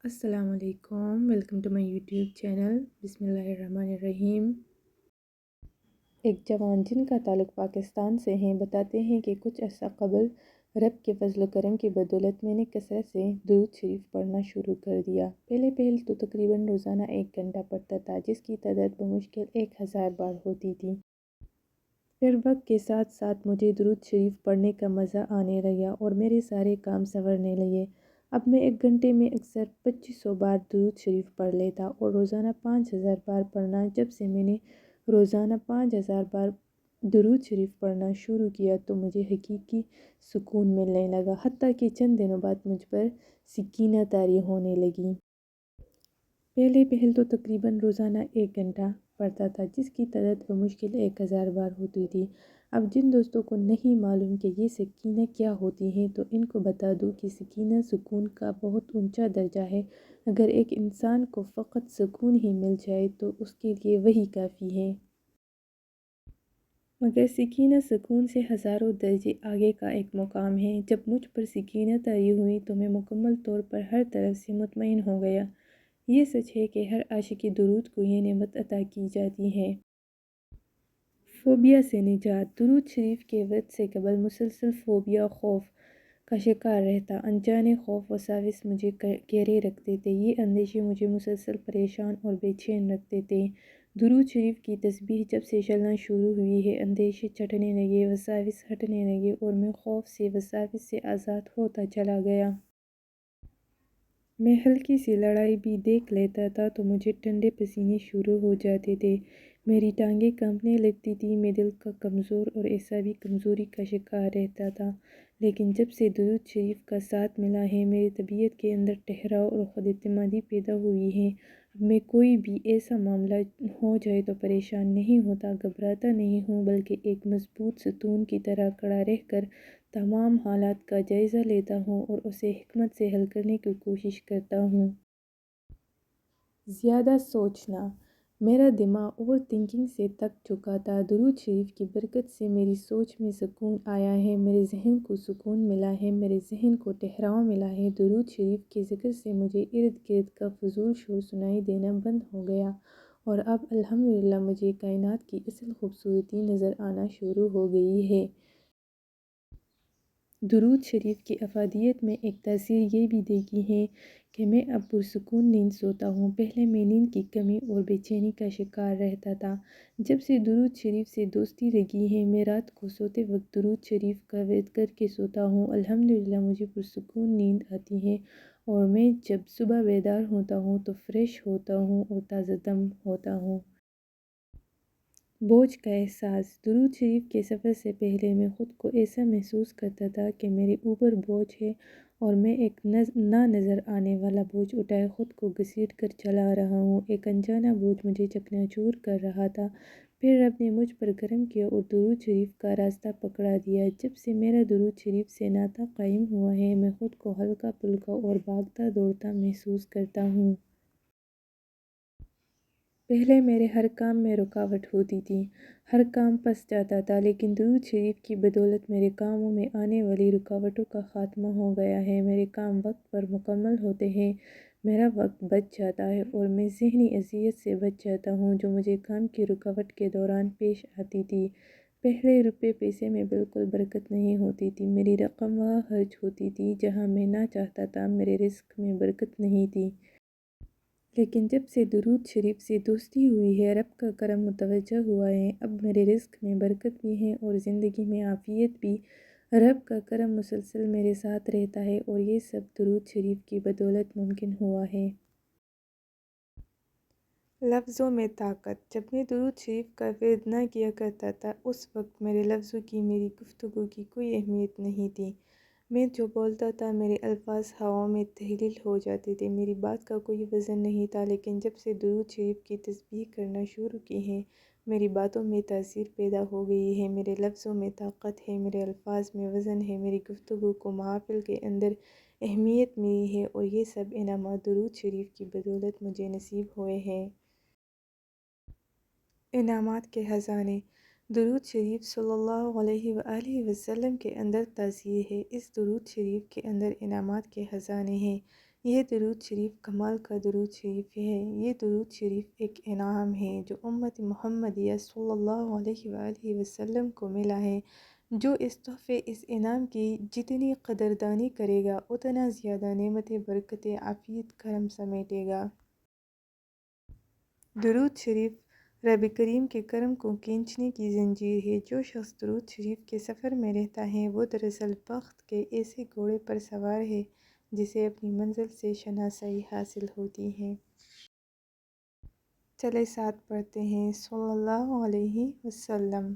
السلام علیکم، welcome to my YouTube channel. بسم اللہ الرحمن الرحیم۔ ایک جوان جن کا تعلق پاکستان سے ہیں بتاتے ہیں کہ کچھ عرصہ قبل رب کے فضل و کرم کی بدولت میں نے کثرت سے درود شریف پڑھنا شروع کر دیا۔ پہلے تو تقریباً روزانہ 1 گھنٹہ پڑھتا تھا، جس کی تعداد بمشکل 1000 بار ہوتی تھی۔ پھر وقت کے ساتھ ساتھ مجھے درود شریف پڑھنے کا مزہ آنے لگا اور میرے سارے کام سنورنے لگے۔ اب میں 1 گھنٹے میں اکثر 2500 بار درود شریف پڑھ لیتا اور روزانہ 5000 بار پڑھنا۔ جب سے میں نے روزانہ 5000 بار درود شریف پڑھنا شروع کیا تو مجھے حقیقی سکون ملنے لگا، حتیٰ کہ چند دنوں بعد مجھ پر سکینہ طاری ہونے لگی۔ پہلے تو تقریباً روزانہ 1 گھنٹہ پڑھتا تھا، جس کی تعداد بمشکل 1000 بار ہوتی تھی۔ اب جن دوستوں کو نہیں معلوم کہ یہ سکینہ کیا ہوتی ہے تو ان کو بتا دوں کہ سکینہ سکون کا بہت اونچا درجہ ہے۔ اگر ایک انسان کو فقط سکون ہی مل جائے تو اس کے لیے وہی کافی ہے، مگر سکینہ سکون سے ہزاروں درجے آگے کا ایک مقام ہے۔ جب مجھ پر سکینہ طاری ہوئی تو میں مکمل طور پر ہر طرف سے مطمئن ہو گیا۔ یہ سچ ہے کہ ہر عاشق درود کو یہ نعمت عطا کی جاتی ہے۔ فوبیا سے نجات۔ درود شریف کے ورد سے قبل مسلسل فوبیا، خوف کا شکار رہتا۔ انجانے خوف وساوس مجھے گھیرے رکھتے تھے۔ یہ اندیشے مجھے مسلسل پریشان اور بے چین رکھتے تھے۔ درود شریف کی تسبیح جب سے چلنا شروع ہوئی ہے، اندیشے چھٹنے لگے، وساوس ہٹنے لگے اور میں خوف سے، وساوس سے آزاد ہوتا چلا گیا۔ میں ہلکی سی لڑائی بھی دیکھ لیتا تھا تو مجھے ٹھنڈے پسینے شروع ہو جاتے تھے، میری ٹانگیں کانپنے لگتی تھیں، میں دل کا کمزور اور اعصابی کمزوری کا شکار رہتا تھا۔ لیکن جب سے درود شریف کا ساتھ ملا ہے، میری طبیعت کے اندر ٹھہراؤ اور خود اعتمادی پیدا ہوئی ہے۔ اب میں کوئی بھی ایسا معاملہ ہو جائے تو پریشان نہیں ہوتا، گھبراتا نہیں ہوں، بلکہ ایک مضبوط ستون کی طرح کھڑا رہ کر تمام حالات کا جائزہ لیتا ہوں اور اسے حکمت سے حل کرنے کی کوشش کرتا ہوں۔ زیادہ سوچنا۔ میرا دماغ اوور تھنکنگ سے تھک چکا تھا۔ درود شریف کی برکت سے میری سوچ میں سکون آیا ہے، میرے ذہن کو سکون ملا ہے، میرے ذہن کو ٹھہراؤ ملا ہے۔ درود شریف کے ذکر سے مجھے ارد گرد کا فضول شور سنائی دینا بند ہو گیا اور اب الحمدللہ مجھے کائنات کی اصل خوبصورتی نظر آنا شروع ہو گئی ہے۔ درود شریف کی افادیت میں ایک تاثیر یہ بھی دیکھی ہے کہ میں اب پرسکون نیند سوتا ہوں۔ پہلے میں نیند کی کمی اور بے چینی کا شکار رہتا تھا۔ جب سے درود شریف سے دوستی لگی ہے، میں رات کو سوتے وقت درود شریف کا ورد کر کے سوتا ہوں۔ الحمدللہ مجھے پرسکون نیند آتی ہے اور میں جب صبح بیدار ہوتا ہوں تو فریش ہوتا ہوں اور تازہ دم ہوتا ہوں۔ بوجھ کا احساس۔ درود شریف کے سفر سے پہلے میں خود کو ایسا محسوس کرتا تھا کہ میرے اوپر بوجھ ہے اور میں ایک نہ نظر آنے والا بوجھ اٹھائے خود کو گھسیٹ کر چلا رہا ہوں۔ ایک انجانا بوجھ مجھے چکنا چور کر رہا تھا۔ پھر رب نے مجھ پر کرم کیا اور درود شریف کا راستہ پکڑا دیا۔ جب سے میرا درود شریف سے ناطہ قائم ہوا ہے، میں خود کو ہلکا پھلکا اور بھاگتا دوڑتا محسوس کرتا ہوں۔ پہلے میرے ہر کام میں رکاوٹ ہوتی تھی، ہر کام پس جاتا تھا، لیکن درود شریف کی بدولت میرے کاموں میں آنے والی رکاوٹوں کا خاتمہ ہو گیا ہے۔ میرے کام وقت پر مکمل ہوتے ہیں، میرا وقت بچ جاتا ہے اور میں ذہنی اذیت سے بچ جاتا ہوں جو مجھے کام کی رکاوٹ کے دوران پیش آتی تھی۔ پہلے روپے پیسے میں بالکل برکت نہیں ہوتی تھی، میری رقم وہاں خرچ ہوتی تھی جہاں میں نہ چاہتا تھا، میرے رزق میں برکت نہیں تھی۔ لیکن جب سے درود شریف سے دوستی ہوئی ہے، رب کا کرم متوجہ ہوا ہے، اب میرے رزق میں برکت بھی ہے اور زندگی میں عافیت بھی۔ رب کا کرم مسلسل میرے ساتھ رہتا ہے اور یہ سب درود شریف کی بدولت ممکن ہوا ہے۔ لفظوں میں طاقت۔ جب میں درود شریف کا ورد نہ کیا کرتا تھا، اس وقت میرے لفظوں کی، میری گفتگو کی کوئی اہمیت نہیں تھی۔ میں جو بولتا تھا، میرے الفاظ ہوا میں تحلیل ہو جاتے تھے، میری بات کا کوئی وزن نہیں تھا۔ لیکن جب سے درود شریف کی تسبیح کرنا شروع کی ہے، میری باتوں میں تاثیر پیدا ہو گئی ہے، میرے لفظوں میں طاقت ہے، میرے الفاظ میں وزن ہے، میری گفتگو کو محافل کے اندر اہمیت ملی ہے اور یہ سب انعامات درود شریف کی بدولت مجھے نصیب ہوئے ہیں۔ انعامات کے خزانے۔ درود شریف صلی اللہ علیہ وآلہ وسلم کے اندر تاثیر ہے، اس درود شریف کے اندر انعامات کے خزانے ہیں۔ یہ درود شریف کمال کا درود شریف ہے۔ یہ درود شریف ایک انعام ہے جو امت محمدیہ صلی اللہ علیہ وآلہ وسلم کو ملا ہے۔ جو اس تحفے، اس انعام کی جتنی قدردانی کرے گا اتنا زیادہ نعمت، برکت، عافیت، کرم سمیٹے گا۔ درود شریف رب کریم کے کرم کو کھینچنے کی زنجیر ہے۔ جو شخص درود شریف کے سفر میں رہتا ہے وہ دراصل بخت کے ایسے گھوڑے پر سوار ہے جسے اپنی منزل سے شناسائی حاصل ہوتی ہے۔ چلے ساتھ پڑھتے ہیں صلی اللہ علیہ وسلم۔